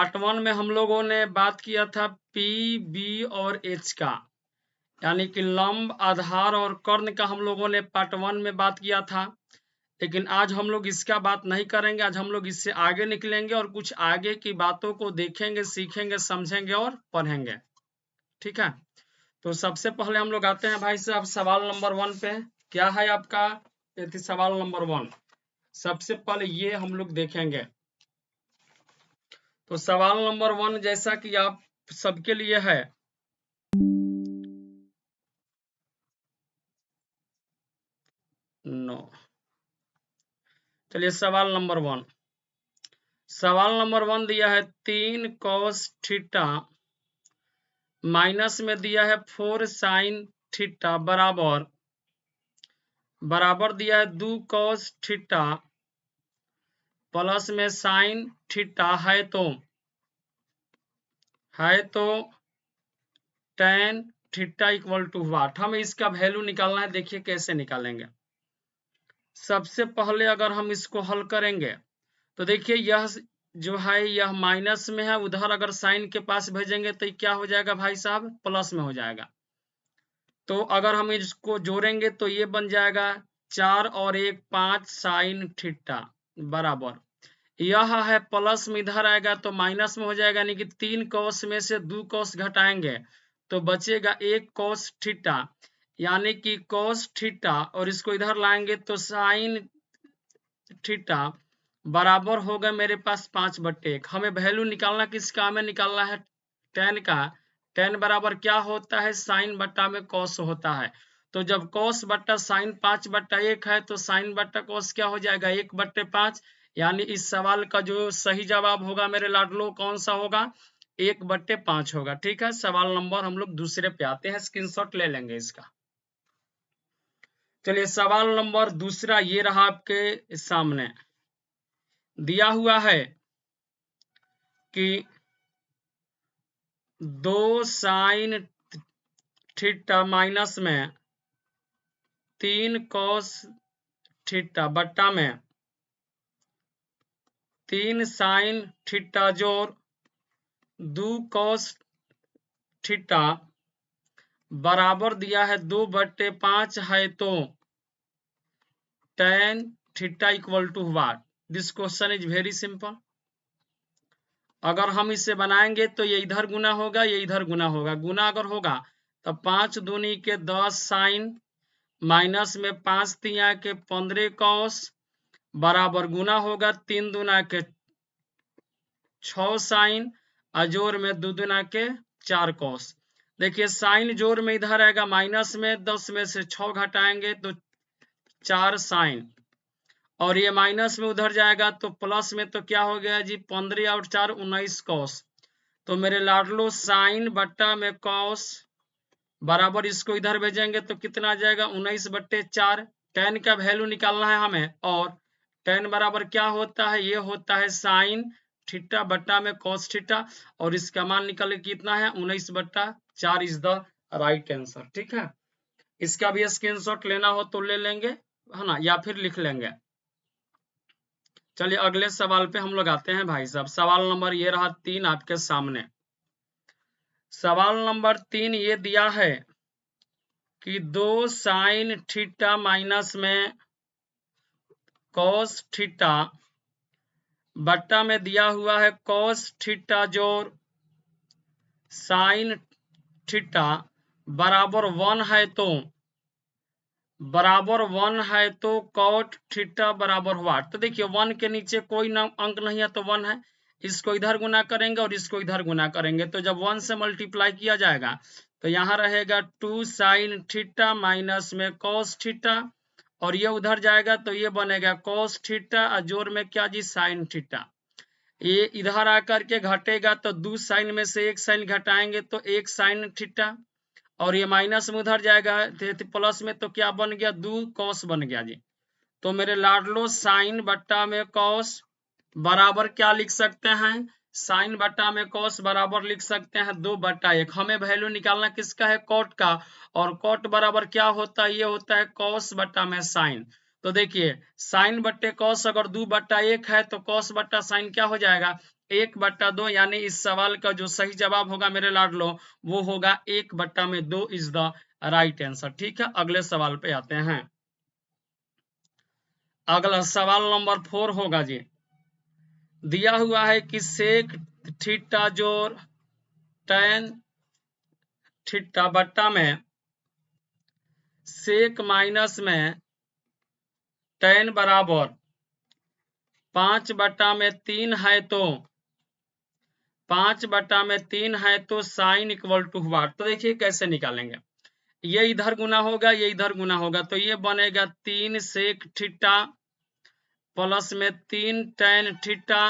Part 1 में हम लोगों ने बात किया था पी, बी और एच का, यानी कि लंब, आधार और कर्ण का हम लोगों ने पार्ट 1 में बात किया था। लेकिन आज हम लोग इसका बात नहीं करेंगे, आज हम लोग इससे आगे निकलेंगे और कुछ आगे की बातों को देखेंगे, सीखेंगे, समझेंगे और पढ़ेंगे। ठीक है, तो सबसे पहले हम लोग आते हैं भाई साहब सवाल नंबर 1 पे। क्या है आपका? ये थी सवाल नंबर 1। सबसे पहले ये हम लोग देखेंगे। तो सवाल नंबर 1 जैसा कि आप सबके लिए है, नो, चलिए सवाल नंबर 1। सवाल नंबर 1 दिया है 3 cos थीटा माइनस में दिया है 4 sin थीटा बराबर दिया है 2 cos थीटा प्लस में sin थीटा है तो tan theta equal to what. हमें इसका वैल्यू निकालना है। देखिए कैसे निकालेंगे। सबसे पहले अगर हम इसको हल करेंगे तो देखिए यह जो है यह माइनस में है, उधर अगर साइन के पास भेजेंगे तो क्या हो जाएगा भाई साहब? प्लस में हो जाएगा। तो अगर हम इसको जोड़ेंगे तो ये बन जाएगा 4 और 1 5 साइन थीटा बराबर, यह है प्लस में इधर आएगा तो माइनस में हो जाएगा, यानी कि 3 कॉस में से 2 कॉस घटाएंगे तो बचेगा 1 कॉस थीटा, यानी कि कॉस थीटा, और इसको इधर लाएंगे तो साइन थीटा बराबर होगा मेरे पास 5/1। हमें वैल्यू निकालना किसका? हमें निकालना है tan का। tan बराबर क्या होता है? साइन बट्टा में कॉस होता है। तो जब कॉस बट्टा साइन 5/1 है तो साइन बट्टा कॉस क्या हो जाएगा? 1/5, यानी इस सवाल का जो सही जवाब होगा मेरे लाडलो कौन सा होगा? 1/5 होगा। ठीक है, सवाल नंबर हम लोग दूसरे पे आते हैं, स्क्रीनशॉट ले लेंगे इसका। चलिए सवाल नंबर दूसरा ये रहा आपके सामने, दिया हुआ है कि 2 साइन थीटा माइनस में 3 कॉस थीटा बट्टा में 3 साइन थीटा जोड़ 2 कॉस थीटा बराबर दिया है 2/5 है तो tan theta equal to what. This question is very simple. अगर हम इसे बनाएंगे तो ये इधर गुना होगा, ये इधर गुना होगा। गुना अगर होगा तो 5 दूनी के 10 साइन माइनस में 5 तिया के 15 कॉस बराबर गुना होगा 3 दूना के 6 साइन अजोर में 2 दूना के 4 कॉस। देखिए साइन जोर में इधर आएगा माइनस में 10 में से 6 घटाएंगे तो 4 साइन, और ये माइनस में उधर जाएगा तो प्लस में, तो क्या हो गया जी? 15 और 4 19 कॉस। तो मेरे लाडलो साइन बट्टा में कॉस बराबर इसको इधर भेजेंगे तो कितना आ जाएगा? 19/4। tan का वैल्यू निकालना है हमें, और tan बराबर क्या होता है? ये होता है साइन थीटा बट्टा में कॉस थीटा, और इसका मान निकल के कितना है? 19/4 इज द राइट आंसर। ठीक है, इसका भी स्क्रीनशॉट लेना हो तो ले लेंगे, है ना, या फिर लिख लेंगे। चलिए अगले सवाल पे हम लोग आते हैं भाई साहब। सवाल नंबर ये रहा 3 आपके सामने। सवाल नंबर 3 ये दिया है कि 2 साइन थीटा माइनस में कॉस थीटा बट्टा में दिया हुआ है कॉस थीटा जोड़ साइन थीटा बराबर 1 है तो कॉट थीटा बराबर व्हाट। तो देखिए 1 के नीचे कोई अंक नहीं है तो 1 है, इसको इधर गुना करेंगे और इसको इधर गुना करेंगे तो जब 1 से मल्टीप्लाई किया जाएगा तो यहाँ रहेगा 2 साइन थीटा माइनस में कॉस थीटा, और ये उधर जाएगा तो ये बनेगा कॉस थीटा और जोड़ में क्या जी? Sine theta. ये इधर आकर के घटेगा तो 2 साइन में से 1 साइन घटाएंगे तो 1 साइन थीटा, और ये माइनस में उधर जाएगा प्लस में तो क्या बन गया? 2 कॉस बन गया जी। तो मेरे लाडलो साइन बट्टा में कॉस बराबर क्या लिख सकते हैं? साइन बट्टा में कॉस बराबर लिख सकते हैं 2/1। हमें वैल्यू निकालना किसका है? कॉट का, और कॉट बराबर क्या होता है? ये होता है कॉस बट्टा में साइन। तो देखिए साइन बट्टे कॉस अगर 2/1 है तो कॉस बट्टा साइन क्या हो जाएगा? 1/2 यानी इस सवाल का जो सही जवाब होगा मेरे लाडलो वो होगा 1/2 इज द राइट आंसर। ठीक है, अगले सवाल पे आते हैं। अगला सवाल नंबर 4 होगा जी। दिया हुआ है कि सेक थीटा जोड़ tan थीटा बट्टा में सेक माइनस में tan बराबर 5/3 है तो 5/3 है तो साइन इक्वल टू हुआ। तो देखिए कैसे निकालेंगे, ये इधर गुना होगा, ये इधर गुना होगा, तो ये बनेगा 3 सेक थीटा प्लस में 3 tan थीटा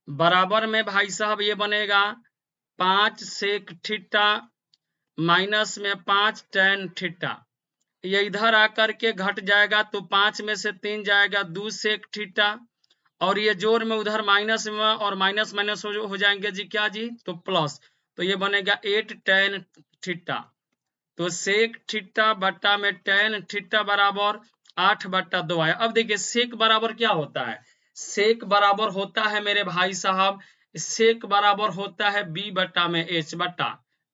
बराबर में भाई साहब ये बनेगा 5 सेक थीटा माइनस में 5 tan थीटा। ये इधर आकर के घट जाएगा तो 5 में से 3 जाएगा 2 सेक थीटा, और ये जोड़ में उधर माइनस में और माइनस माइनस हो जाएंगे जी, क्या जी, तो प्लस, तो ये बनेगा 8 tan थीटा। तो सेक थीटा बट्टा में tan थीटा बराबर 8/2 आया। अब देखिए सेक बराबर क्या होता है, सेक बराबर होता है मेरे भाई साहब, सेक बराबर होता है b बट्टा में h बट्टा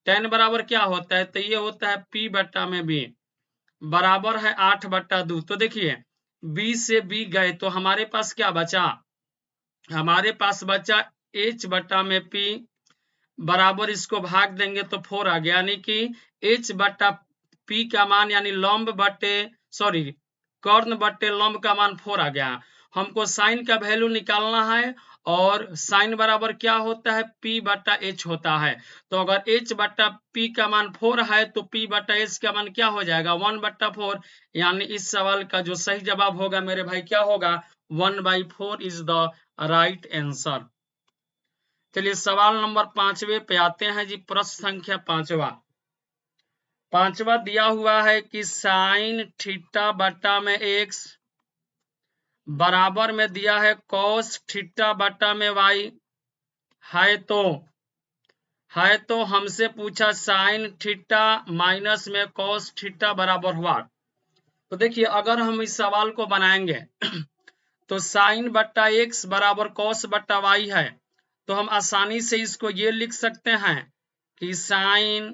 tan बराबर क्या होता है, तो ये होता है p बट्टा में b बराबर है 8/2। तो देखिए b से b गए तो हमारे पास क्या बचा, हमारे पास बचा h बट्टा में p बराबर इसको भाग देंगे तो 4 आ गया, यानी कि h बट्टा p का मान यानी लंब बट्टे सॉरी कर्ण बट्टे लंब का मान 4 आ गया। हमको साइन का वैल्यू निकालना है और साइन बराबर क्या होता है, p बट्टा h होता है। तो अगर h बट्टा p का मान 4 है तो p बट्टा h का मान क्या हो जाएगा 1/4, यानी इस सवाल का जो सही जवाब होगा मेरे भाई क्या होगा 1/4 इज द राइट आंसर। चलिए सवाल नंबर 5वें पे आते हैं जी। प्रश्न संख्या 5वां दिया हुआ है कि साइन थीटा बट्टा में x बराबर में दिया है कॉस थीटा बट्टा में y है तो हमसे पूछा साइन थीटा माइनस में कॉस थीटा बराबर हुआ। तो देखिए अगर हम इस सवाल को बनाएंगे तो साइन बट्टा x बराबर कॉस बट्टा y है, तो हम आसानी से इसको ये लिख सकते हैं कि साइन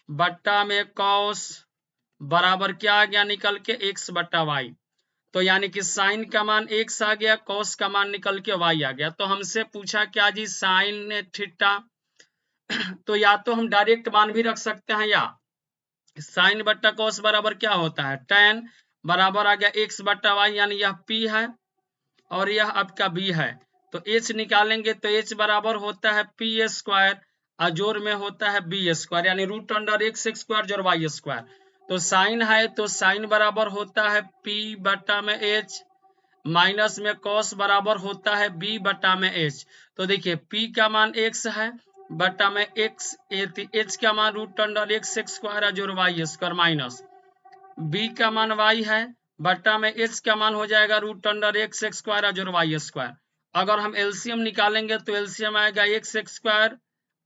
बट्टा में कॉस बराबर क्या आ गया निकल के x बट्टा y। तो यानी कि साइन का मान x आ गया, कॉस का मान निकल के y आ गया। तो हमसे पूछा क्या जी साइन थीटा, तो या तो हम डायरेक्ट मान भी रख सकते हैं, या साइन बट्टा कॉस बराबर क्या होता है tan बराबर आ गया x बट्टा y, यानी यह p है और यह आपका b है। तो h निकालेंगे तो h बराबर होता है p स्क्वायर और जोड़ में होता है b स्क्वायर, यानी रूट अंडर x स्क्वायर जोड़ y स्क्वायर। तो साइन है तो साइन बराबर होता है p बट्टा में h माइनस में कॉस बराबर होता है b बट्टा में h। तो देखिए p का मान x है बट्टा में x, h का मान रूट अंडर x स्क्वायर जोड़ y स्क्वायर माइनस b का मान y है बट्टा में h का मान हो जाएगा रूट अंडर x स्क्वायर जोड़ y स्क्वायर। अगर हम एलसीएम निकालेंगे तो एलसीएम आएगा x स्क्वायर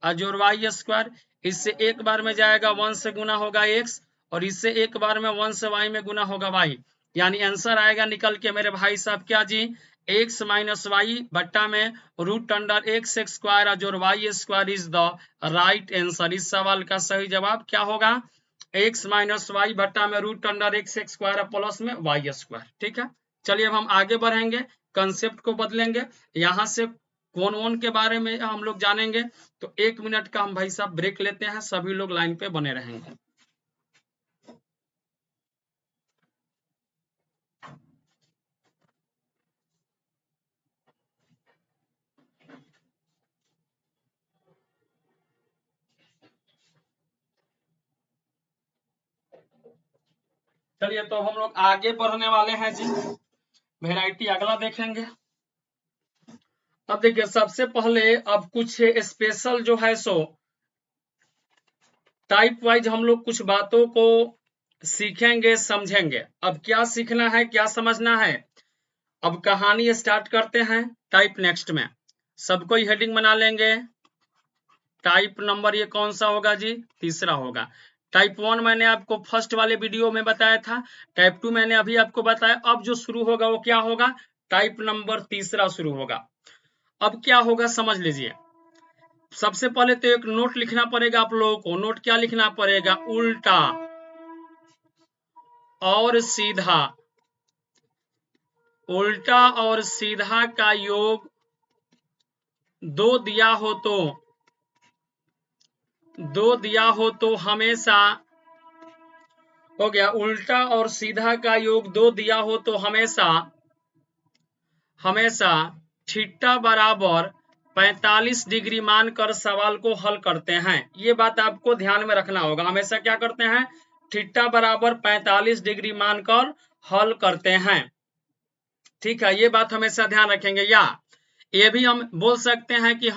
जोड़ y स्क्वायर, इससे एक बार में जाएगा 1 से गुना होगा x और इससे एक बार में 1 से y में गुना होगा y, यानी आंसर आएगा निकल के मेरे भाई साहब क्या जी x माइनस वाई बट्टा में रूट अंडर x स्क्वायर जोड़ y square is the right answer. इस सवाल का सही जवाब क्या होगा x माइनस वाई बट्टा में root under x square plus में y स्क्वायर। ठीक है, चलिए अब हम आगे बढ़ेंगे, कंसेप्ट को बदलेंगे, यहां से कौन के बारे में हम लोग जानेंगे। तो 1 मिनट का हम भाई साहब ब्रेक लेते हैं, सभी लोग लाइन पे बने रहेंगे। चलिए तो हम लोग आगे बढ़ने वाले हैं जी, वेराइटी अगला देखेंगे। अब देखिए सबसे पहले अब कुछ स्पेशल जो है सो टाइप वाइज हम लोग कुछ बातों को सीखेंगे समझेंगे। अब क्या सीखना है क्या समझना है, अब कहानी स्टार्ट करते हैं। टाइप नेक्स्ट में सबको ही हेडिंग बना लेंगे। टाइप नंबर ये कौन सा होगा जी, तीसरा होगा। टाइप 1 मैंने आपको फर्स्ट वाले वीडियो में बताया था, टाइप 2 मैंने अभी आपको बताया। अब जो शुरू होगा वो क्या होगा, टाइप नंबर तीसरा शुरू होगा। अब क्या होगा समझ लीजिए। सबसे पहले तो एक नोट लिखना पड़ेगा आप लोगों को। नोट क्या लिखना पड़ेगा? उल्टा और सीधा, उल्टा और सीधा का योग दो दिया हो तो हमेशा, हो गया, उल्टा और सीधा का योग दो दिया हो तो हमेशा थीटा बराबर 45 डिग्री मानकर सवाल को हल करते हैं। ये बात आपको ध्यान में रखना होगा। हमेशा क्या करते हैं? थीटा बराबर 45 डिग्री मानकर हल करते हैं। ठीक है, ये बात हमेशा ध्यान रखेंगे। या ये भी हम बोल सकते हैं कि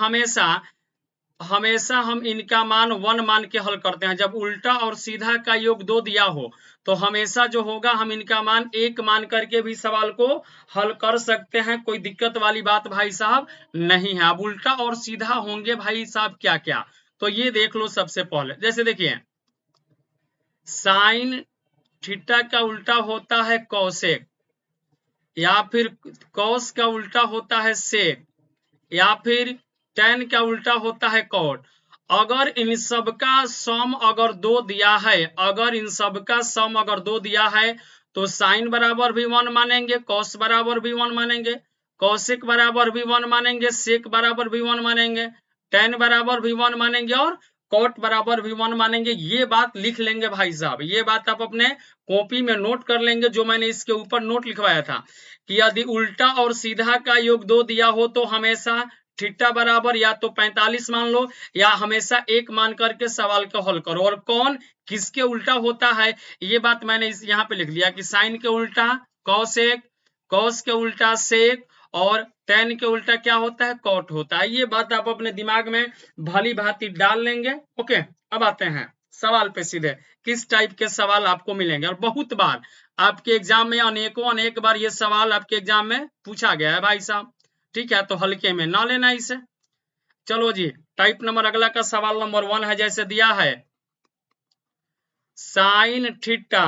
हमेशा हम इनका मान 1 मान के हल करते हैं। जब उल्टा और सीधा का योग 2 दिया हो तो हमेशा जो होगा हम इनका मान 1 मान करके भी सवाल को हल कर सकते हैं। कोई दिक्कत वाली बात भाई साहब नहीं है। अब उल्टा और सीधा होंगे भाई साहब क्या क्या, तो ये देख लो। सबसे पहले जैसे देखिए, साइन थीटा का उल्टा होता है कॉसेक, या फिर कॉस का उल्टा होता है सेक, या फिर tan का उल्टा होता है कॉट। अगर इन सब का सम अगर 2 दिया है, अगर इन सब का सम अगर 2 दिया है तो साइन बराबर भी 1 मानेंगे, कॉस बराबर भी 1 मानेंगे, कॉसेक बराबर भी 1 मानेंगे, सेक बराबर भी 1 मानेंगे, tan बराबर भी 1 मानेंगे और कॉट बराबर भी 1 मानेंगे। ये बात लिख लेंगे भाई साहब। ये बात आप अपने कॉपी में नोट कर लेंगे, जो मैंने इसके ऊपर नोट लिखवाया था कि यदि उल्टा और सीधा का योग 2 दिया हो तो हमेशा थीटा बराबर या तो 45 मान लो या हमेशा 1 मान करके सवाल का हल करो। और कौन किसके उल्टा होता है ये बात मैंने यहाँ पे लिख लिया कि साइन के उल्टा कॉसेक, कॉस के उल्टा सेक और tan के उल्टा क्या होता है? कॉट होता है। ये बात आप अपने दिमाग में भली भांति डाल लेंगे। ओके, अब आते हैं सवाल पे सीधे। किस टाइप के सवाल आपको मिलेंगे, और बहुत बार आपके एग्जाम में अनेक बार ये सवाल आपके एग्जाम में पूछा गया है भाई साहब। ठीक है, तो हल्के में ना लेना इसे। चलो जी, टाइप नंबर अगला का सवाल नंबर 1 है। जैसे दिया है साइन थीटा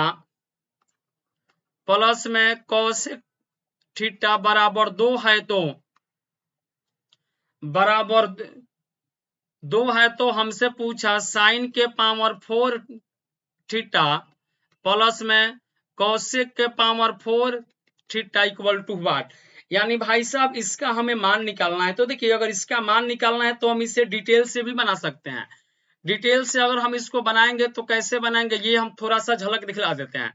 प्लस में कॉसेक थीटा बराबर 2 है तो बराबर 2 है तो हमसे पूछा साइन के पावर 4 थीटा प्लस में कॉसेक के power 4 theta equal to what. यानी भाई साहब इसका हमें मान निकालना है। तो देखिए, अगर इसका मान निकालना है तो हम इसे डिटेल से भी बना सकते हैं। डिटेल से अगर हम इसको बनाएंगे तो कैसे बनाएंगे ये हम थोड़ा सा झलक दिखला देते हैं।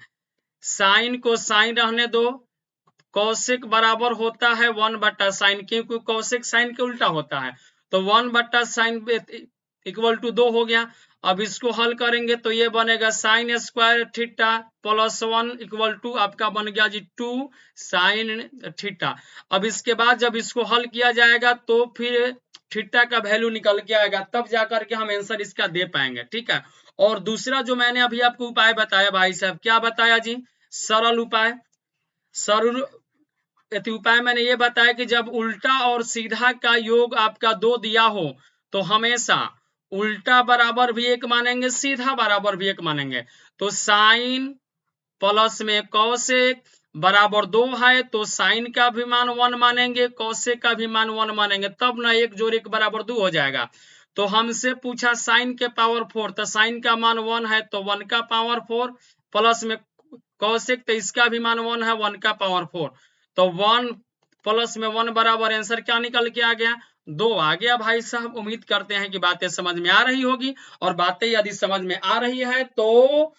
साइन को साइन रहने दो, कौशिक बराबर होता है 1/sin, क्योंकि कौशिक साइन के उल्टा होता है, तो 1/sin इक्वल टू 2 हो गया। अब इसको हल करेंगे तो ये बनेगा sine square theta plus 1 equal to आपका बन गया जी 2 साइन थीटा। अब इसके बाद जब इसको हल किया जाएगा तो फिर थीटा का वैल्यू निकल के आएगा, तब जाकर के हम आंसर इसका दे पाएंगे। ठीक है, और दूसरा जो मैंने अभी आपको उपाय बताया भाई साहब, क्या बताया जी? सरल उपाय। सरल उपाय मैंने ये बताया कि जब उल्टा और सीधा का योग आपका 2 दिया हो तो हमेशा उल्टा बराबर भी 1 मानेंगे, सीधा बराबर भी 1 मानेंगे। तो साइन प्लस में कौशिक बराबर 2 है तो साइन का भी मान 1 मानेंगे, कौशिक का भी मान 1 मानेंगे, तब ना 1 जोड़ 1 बराबर 2 हो जाएगा। तो हमसे पूछा साइन के पावर 4, तो साइन का मान 1 है तो 1 का पावर 4 प्लस में कौशिक, तो इसका भी मान 1 है, 1 का पावर 4, तो 1 प्लस में 1 बराबर आंसर क्या निकल के आ गया? 2 आ गया भाई साहब। उम्मीद करते हैं कि बातें समझ में आ रही होगी, और बातें यदि समझ में आ रही है तो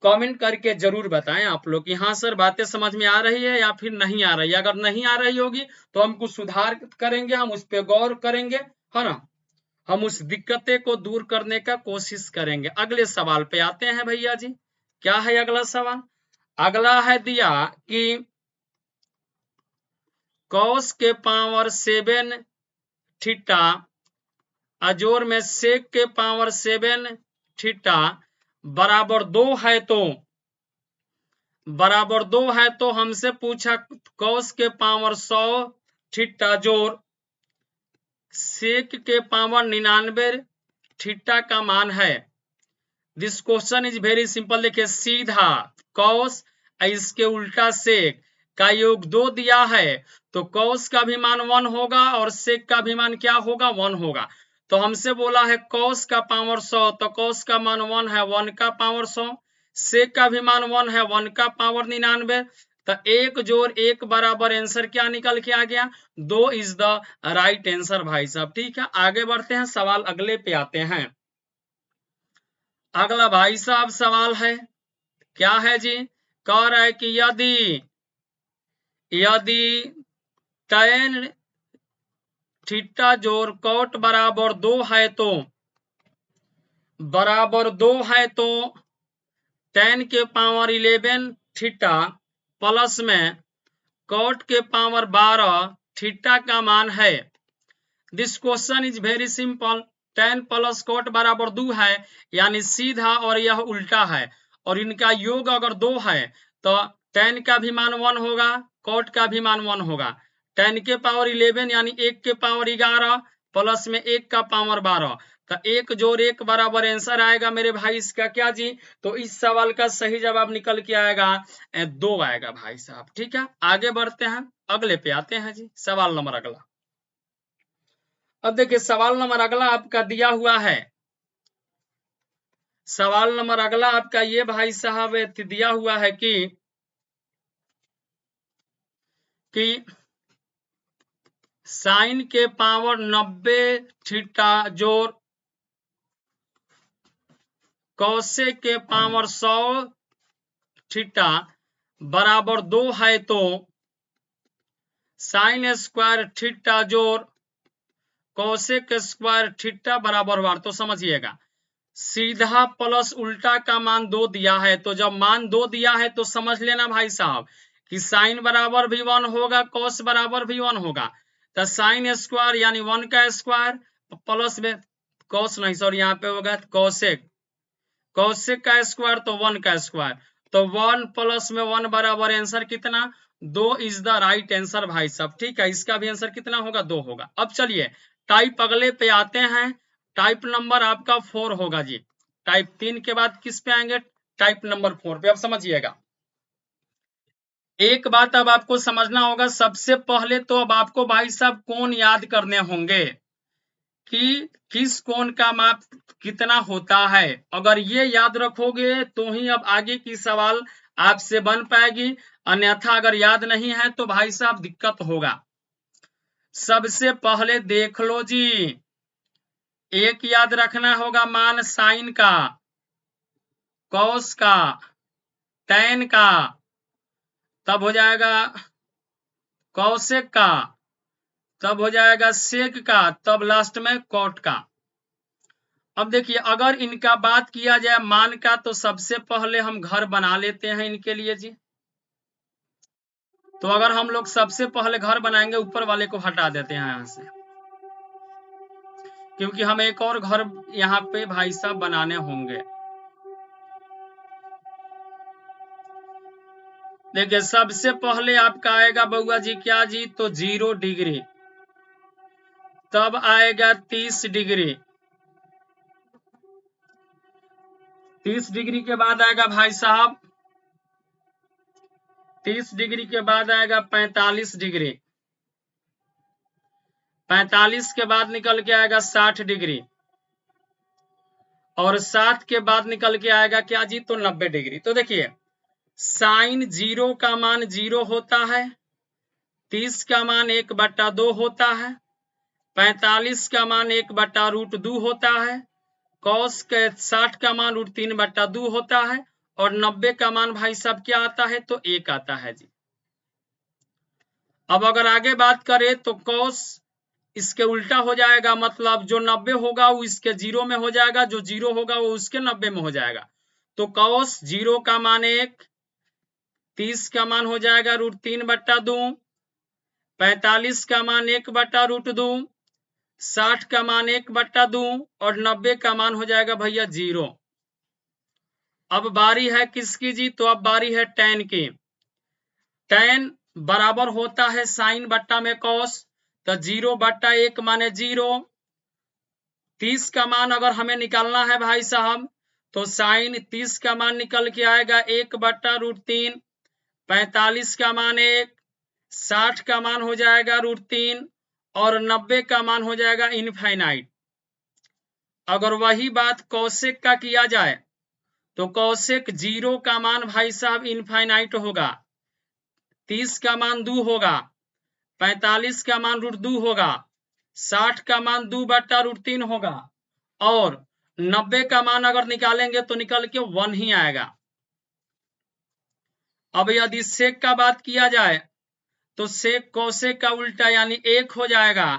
कमेंट करके जरूर बताएं आप लोग कि हाँ सर बातें समझ में आ रही है या फिर नहीं आ रही है। अगर नहीं आ रही होगी तो हम कुछ सुधार करेंगे, हम उस पर गौर करेंगे, है ना, हम उस दिक्कतें को दूर करने का कोशिश करेंगे। अगले सवाल पे आते हैं भैया जी। क्या है अगला सवाल? अगला है दिया कि कॉस के पावर 7 थीटा अजोर में सेक के पावर 7 थीटा बराबर 2 है तो हमसे पूछा कॉस के पावर 100 थीटा जोड़ सेक के पावर 99 थीटा का मान है। This question is very simple. देखिए, सीधा कॉस इसके उल्टा सेक, का योग 2 दिया है तो कॉस का भी मान 1 होगा और सेक का भी मान क्या होगा 1 होगा। तो हमसे बोला है कॉस का पावर 100 तो कॉस का मान 1 है 1 का पावर 100, सेक का भी मान 1 है 1 का पावर 99। तो 1 जोड़ 1 बराबर आंसर क्या निकल के आ गया 2 इज द राइट आंसर भाई साहब। ठीक है, आगे बढ़ते हैं, सवाल अगले पे आते हैं। अगला भाई साहब सवाल है, क्या है जी, कह रहा है कि यदि tan थीटा जोड़ कॉट बराबर 2 है तो tan के पावर 11 थीटा प्लस में कॉट के पावर 12 थीटा का मान है। This question is very simple. tan plus cot बराबर 2 है यानी सीधा और यह उल्टा है और इनका योग अगर 2 है तो tan का भी मान 1 होगा, कॉट का भी मान 1 होगा। tan के पावर 11 यानी 1 के पावर 11 प्लस में 1 का पावर 12 तो 1 जोड़ 1 बराबर आंसर आएगा मेरे भाई इसका क्या जी, तो इस सवाल का सही जवाब निकल के आएगा 2 आएगा भाई साहब। ठीक है, आगे बढ़ते हैं, अगले पे आते हैं जी, सवाल नंबर अगला। अब देखिए सवाल नंबर अगला आपका दिया हुआ है, सवाल नंबर अगला आपका ये भाई साहब दिया हुआ है कि साइन के पावर 90 थीटा जोड़ कौशेक के पावर 100 थीटा बराबर 2 है तो साइन स्क्वायर थीटा जोड़ कौशेक स्क्वायर थीटा बराबर 1। तो समझिएगा सीधा प्लस उल्टा का मान 2 दिया है तो जब मान 2 दिया है तो समझ लेना भाई साहब कि साइन बराबर भी 1 होगा कॉस बराबर भी 1 होगा। तो साइन स्क्वायर यानी 1 का स्क्वायर प्लस में कॉस नहीं सॉरी यहाँ पे होगा कौशेक, कौशिक का स्क्वायर तो 1 का स्क्वायर तो 1 प्लस में 1 बराबर आंसर कितना 2 इज द राइट आंसर भाई साहब। ठीक है, इसका भी आंसर कितना होगा 2 होगा। अब चलिए टाइप अगले पे आते हैं, टाइप नंबर आपका 4 होगा जी। टाइप 3 के बाद किस पे आएंगे, टाइप नंबर 4 पे। अब समझिएगा एक बात अब आपको समझना होगा, सबसे पहले तो अब आपको भाई साहब कोण याद करने होंगे कि किस कोण का माप कितना होता है। अगर ये याद रखोगे तो ही अब आगे की सवाल आपसे बन पाएगी, अन्यथा अगर याद नहीं है तो भाई साहब दिक्कत होगा। सबसे पहले देख लो जी, एक याद रखना होगा मान साइन का, कॉस का, टैन का, तब हो जाएगा कौशेक का, तब हो जाएगा सेक का, तब लास्ट में कॉट का। अब देखिए अगर इनका बात किया जाए मान का तो सबसे पहले हम घर बना लेते हैं इनके लिए जी। तो अगर हम लोग सबसे पहले घर बनाएंगे ऊपर वाले को हटा देते हैं यहां से, क्योंकि हम एक और घर यहाँ पे भाई साहब बनाने होंगे। देखिए सबसे पहले आपका आएगा बउआ जी क्या जी, तो 0 डिग्री, तब आएगा 30 डिग्री, 30 डिग्री के बाद आएगा भाई साहब 30 डिग्री के बाद आएगा 45 डिग्री, 45 के बाद निकल के आएगा 60 डिग्री और 60 के बाद निकल के आएगा क्या जी, तो 90 डिग्री। तो देखिए साइन 0 का मान 0 होता है, 30 का मान 1/2 होता है, 45 का मान 1/√2 होता है, कॉस के 60 का मान √3/2 होता है और 90 का मान भाई साहब क्या आता है, तो 1 आता है जी। अब अगर आगे बात करें तो कॉस इसके उल्टा हो जाएगा, मतलब जो 90 होगा वो इसके 0 में हो जाएगा, जो 0 होगा वो उसके 90 में हो जाएगा। तो कॉस 0 का मान 1, 30 का मान हो जाएगा √3/2, 45 का मान 1/√2, 60 का मान 1/2 और 90 का मान हो जाएगा भैया 0। अब बारी है किसकी जी, तो अब बारी है tan की। tan बराबर होता है साइन बट्टा में कॉस, तो 0/1 माने 0। 30 का मान अगर हमें निकालना है भाई साहब तो साइन 30 का मान निकल के आएगा 1/√3, 45 का मान 1, 60 का मान हो जाएगा √3 और 90 का मान हो जाएगा इनफाइनाइट। अगर वही बात कौशिक का किया जाए तो कौशिक 0 का मान भाई साहब इनफाइनाइट होगा, 30 का मान 2 होगा, 45 का मान √2 होगा, 60 का मान 2/√3 होगा और 90 का मान अगर निकालेंगे तो निकल के 1 ही आएगा। अब यदि सेक का बात किया जाए तो सेक कौशिक का उल्टा यानी 1 हो जाएगा,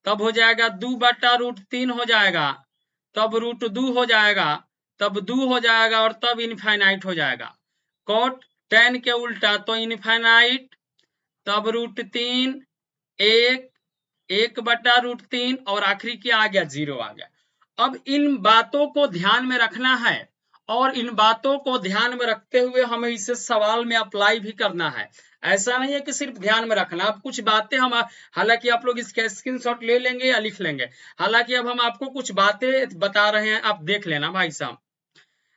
तब हो जाएगा 2/√3 हो जाएगा, तब √2 हो जाएगा, तब 2 हो जाएगा और तब इनफाइनाइट हो जाएगा। कॉट tan के उल्टा तो इनफाइनाइट, तब √3, 1, 1/√3 और आखिरी क्या आ गया 0 आ गया। अब इन बातों को ध्यान में रखना है और इन बातों को ध्यान में रखते हुए हमें इसे सवाल में अप्लाई भी करना है। ऐसा नहीं है कि सिर्फ ध्यान में रखना, अब कुछ बातें हम, हालांकि आप लोग इसका स्क्रीनशॉट ले लेंगे या लिख लेंगे, हालांकि अब हम आपको कुछ बातें बता रहे हैं, आप देख लेना भाई साहब।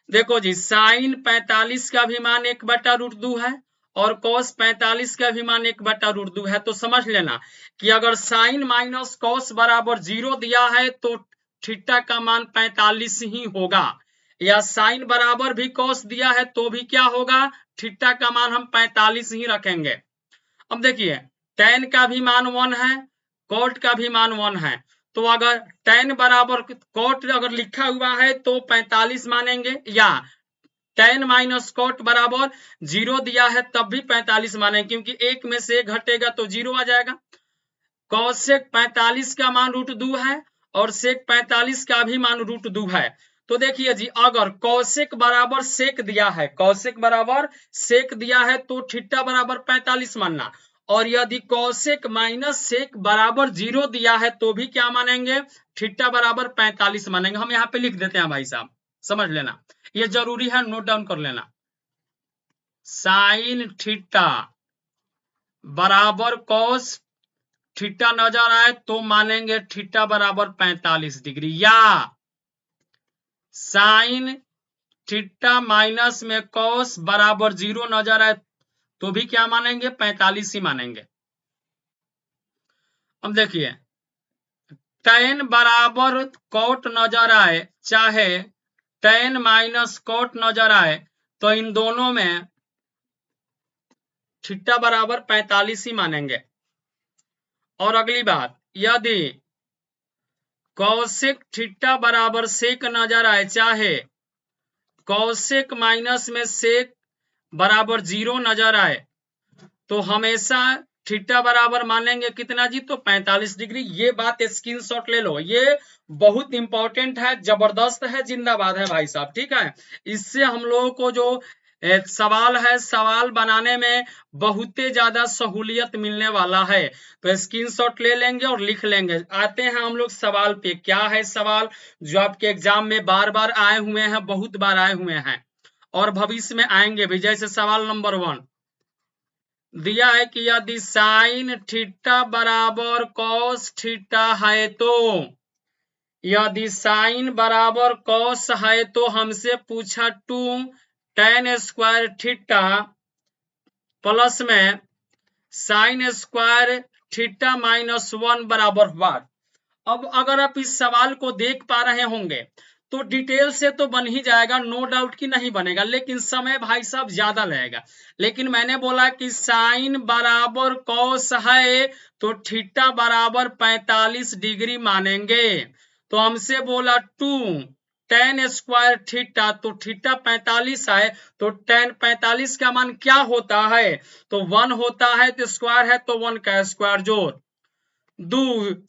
देखो जी, साइन 45 का भी मान 1/√2 है और कॉस 45 का भी मान 1/√2 है, तो समझ लेना कि अगर साइन माइनस कॉस बराबर 0 दिया है तो थीटा का मान 45 ही होगा, या साइन बराबर भी कॉस दिया है तो भी क्या होगा, थीटा का मान हम 45 ही रखेंगे। अब देखिए, tan का भी मान 1 है, कॉट का भी मान 1 है, तो अगर tan बराबर कॉट अगर लिखा हुआ है तो 45 मानेंगे, या tan माइनस कॉट बराबर 0 दिया है तब भी 45 मानेंगे, क्योंकि एक में से एक घटेगा तो 0 आ जाएगा। कौशिक 45 का मान √2 है और सेक 45 का भी मान √2 है। तो देखिए जी, अगर कौशिक बराबर सेक दिया है, कौशिक बराबर सेक दिया है तो थीटा बराबर 45 मानना, और यदि कौशिक माइनस सेक बराबर 0 दिया है तो भी क्या मानेंगे, थीटा बराबर 45 मानेंगे। हम यहाँ पे लिख देते हैं भाई साहब, समझ लेना, ये जरूरी है, नोट डाउन कर लेना। साइन थीटा बराबर कॉस थीटा नजर आए तो मानेंगे थीटा बराबर 45 डिग्री, या साइन थीटा माइनस में कॉस बराबर 0 नजर आए तो भी क्या मानेंगे, 45 ही मानेंगे। अब देखिए, tan बराबर कॉट नजर आए चाहे tan माइनस कॉट नजर आए तो इन दोनों में थीटा बराबर 45 ही मानेंगे। और अगली बात, यदि कौशिक थीटा बराबर सेक नजर आए चाहे कौशिक माइनस में सेक बराबर 0 नजर आए तो हमेशा थीटा बराबर मानेंगे कितना जी, तो 45 डिग्री। ये बात स्क्रीनशॉट ले लो, ये बहुत इंपॉर्टेंट है, जबरदस्त है, जिंदाबाद है भाई साहब, ठीक है। इससे हम लोगों को जो सवाल है, सवाल बनाने में बहुत ज्यादा सहूलियत मिलने वाला है, तो स्क्रीनशॉट ले लेंगे और लिख लेंगे। आते हैं हम लोग सवाल पे। क्या है सवाल जो आपके एग्जाम में बार बार आए हुए हैं, बहुत बार आए हुए हैं और भविष्य में आएंगे भी। जैसे सवाल नंबर 1 दिया है कि यदि साइन थीटा बराबर कॉस थीटा है तो, यदि साइन बराबर कॉस है तो हमसे पूछा 2 tan स्क्वायर थीटा प्लस में साइन स्क्वायर थीटा माइनस 1 बराबर व्हाट। अब अगर आप इस सवाल को देख पा रहे होंगे तो डिटेल से तो बन ही जाएगा, नो डाउट कि नहीं बनेगा, लेकिन समय भाई साहब ज्यादा लगेगा। लेकिन मैंने बोला कि साइन बराबर कॉस है तो थीटा बराबर 45 डिग्री मानेंगे, तो हमसे बोला 2 tan स्क्वायर थीटा, तो थीटा 45 है तो tan 45 का मान क्या होता है, तो 1 होता है, तो स्क्वायर है तो 1 का स्क्वायर जोड़ दो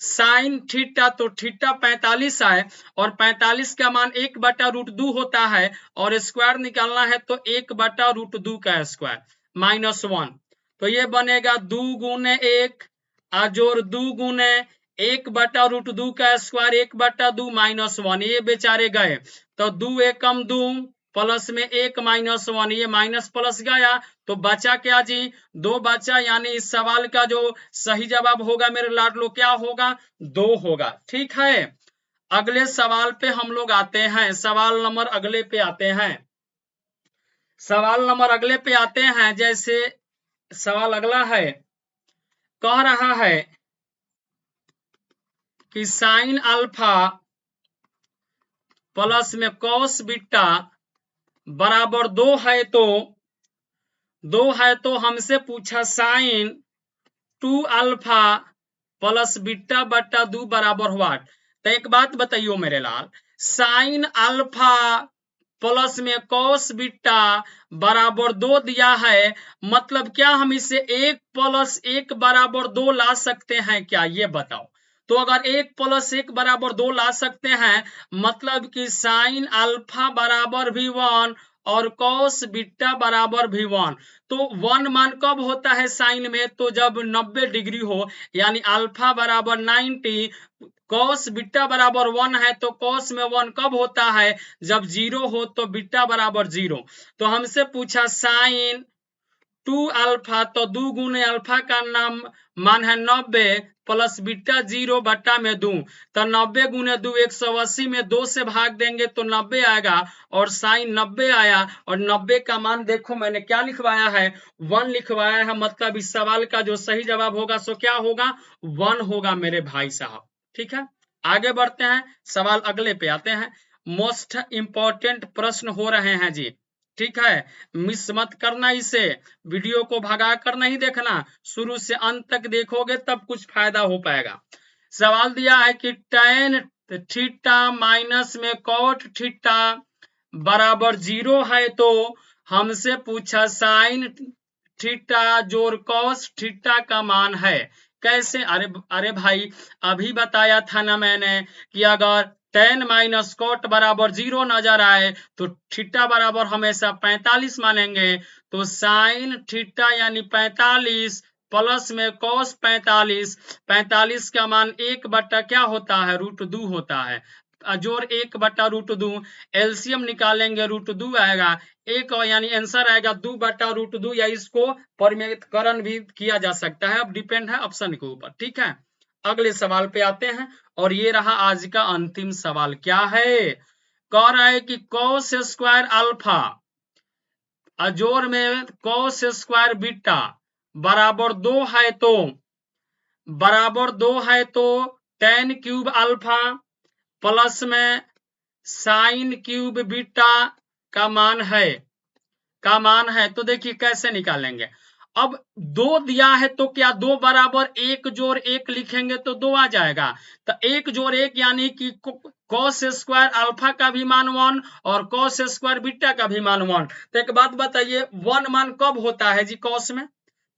साइन थीटा, तो थीटा 45 है और 45 का मान 1/√2 होता है और स्क्वायर निकालना है तो 1/√2 का स्क्वायर माइनस 1, तो ये बनेगा 2 गुने 1 जोड़ 2 गुने 1/√2 का स्क्वायर 1/2 माइनस 1, ये बेचारे गए, तो 2 एकम 2 प्लस में 1 माइनस 1, ये माइनस प्लस गया तो बचा क्या जी, 2 बचा, यानी इस सवाल का जो सही जवाब होगा मेरे लाडलो क्या होगा, 2 होगा। ठीक है, अगले सवाल पे हम लोग आते हैं, सवाल नंबर अगले पे आते हैं। सवाल नंबर अगले पे आते हैं। जैसे सवाल अगला है, कह रहा है कि साइन अल्फा प्लस में कॉस बीटा बराबर 2 है तो हमसे पूछा साइन 2 अल्फा प्लस बीटा बटा 2 बराबर व्हाट। तो एक बात बताइयो मेरे लाल, साइन अल्फा प्लस में कॉस बीटा बराबर 2 दिया है, मतलब क्या हम इसे 1 प्लस 1 बराबर 2 ला सकते हैं क्या, ये बताओ। तो अगर 1 प्लस 1 बराबर 2 ला सकते हैं, मतलब कि साइन अल्फा बराबर भी 1 और कॉस बीटा बराबर भी 1। तो 1 मान कब होता है साइन में, तो जब 90 डिग्री हो, यानी अल्फा बराबर 90, कॉस बीटा बराबर 1 है तो कॉस में 1 कब होता है, जब 0 हो, तो बीटा बराबर 0। तो हमसे पूछा साइन 2 अल्फा, तो 2 गुने अल्फा का नाम मान है 90 प्लस बीटा 0 बटा में 2, तो 90 गुने 2 180 में 2 से भाग देंगे तो 90 आएगा, और साइन 90 आया। और 90 का मान देखो मैंने क्या लिखवाया है, 1 लिखवाया है, मतलब इस सवाल का जो सही जवाब होगा सो क्या होगा, 1 होगा मेरे भाई साहब। ठीक है, आगे बढ़ते हैं, सवाल अगले पे आते हैं। मोस्ट इंपॉर्टेंट प्रश्न हो रहे हैं जी, ठीक है, मिस मत करना इसे, वीडियो को भगा कर नहीं देखना, शुरू से अंत तक देखोगे तब कुछ फायदा हो पाएगा। सवाल दिया है कि tan थीटा माइनस में कॉट थीटा बराबर 0 है, तो हमसे पूछा साइन थीटा जोड़ कॉस थीटा का मान है, कैसे। अरे भाई, अभी बताया था ना मैंने कि अगर tan माइनस कॉट बराबर 0 नजर आए तो थीटा बराबर हमेशा 45 मानेंगे। तो साइन थीटा यानी 45 प्लस में कॉस 45, 45 का मान 1 बटा क्या होता है, √2 होता है, जोड़ 1 बटा √2, एलसीएम निकालेंगे √2 आएगा, एक यानी आंसर आएगा 2 बटा √2, या इसको परिमेयकरण भी किया जा सकता है, अब डिपेंड है ऑप्शन के ऊपर। ठीक है, अगले सवाल पे आते हैं, और ये रहा आज का अंतिम सवाल। क्या है, कह रहा है कि कॉस स्क्वायर अल्फा अजोर में कॉस स्क्वायर बीटा बराबर 2 है तो tan क्यूब अल्फा प्लस में साइन क्यूब बीटा का मान है। तो देखिए कैसे निकालेंगे, अब 2 दिया है तो क्या 2 बराबर 1 जोड़ 1 लिखेंगे तो 2 आ जाएगा, तो 1 जोड़ 1 यानी कि कॉस स्क्वायर अल्फा का भी मान 1 और कॉस स्क्वायर बीटा का भी मान 1। तो एक बात बताइए, 1 मान कब होता है जी कॉस में,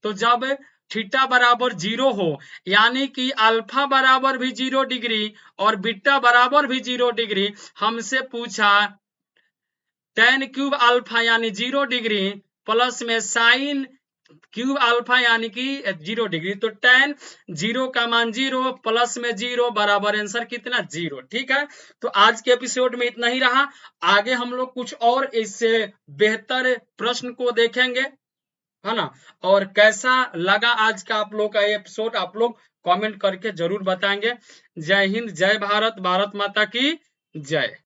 तो जब थीटा बराबर 0 हो, यानी कि अल्फा बराबर भी 0 डिग्री और बीटा बराबर भी 0 डिग्री। हमसे पूछा tan क्यूब अल्फा यानी 0 डिग्री प्लस में साइन क्यूब अल्फा यानी कि 0 डिग्री, तो tan 0 का मान 0 प्लस में 0 बराबर आंसर कितना, 0। ठीक है, तो आज के एपिसोड में इतना ही रहा, आगे हम लोग कुछ और इससे बेहतर प्रश्न को देखेंगे, है ना। और कैसा लगा आज का आप लोग का एपिसोड, आप लोग कमेंट करके जरूर बताएंगे। जय हिंद, जय भारत, भारत माता की जय।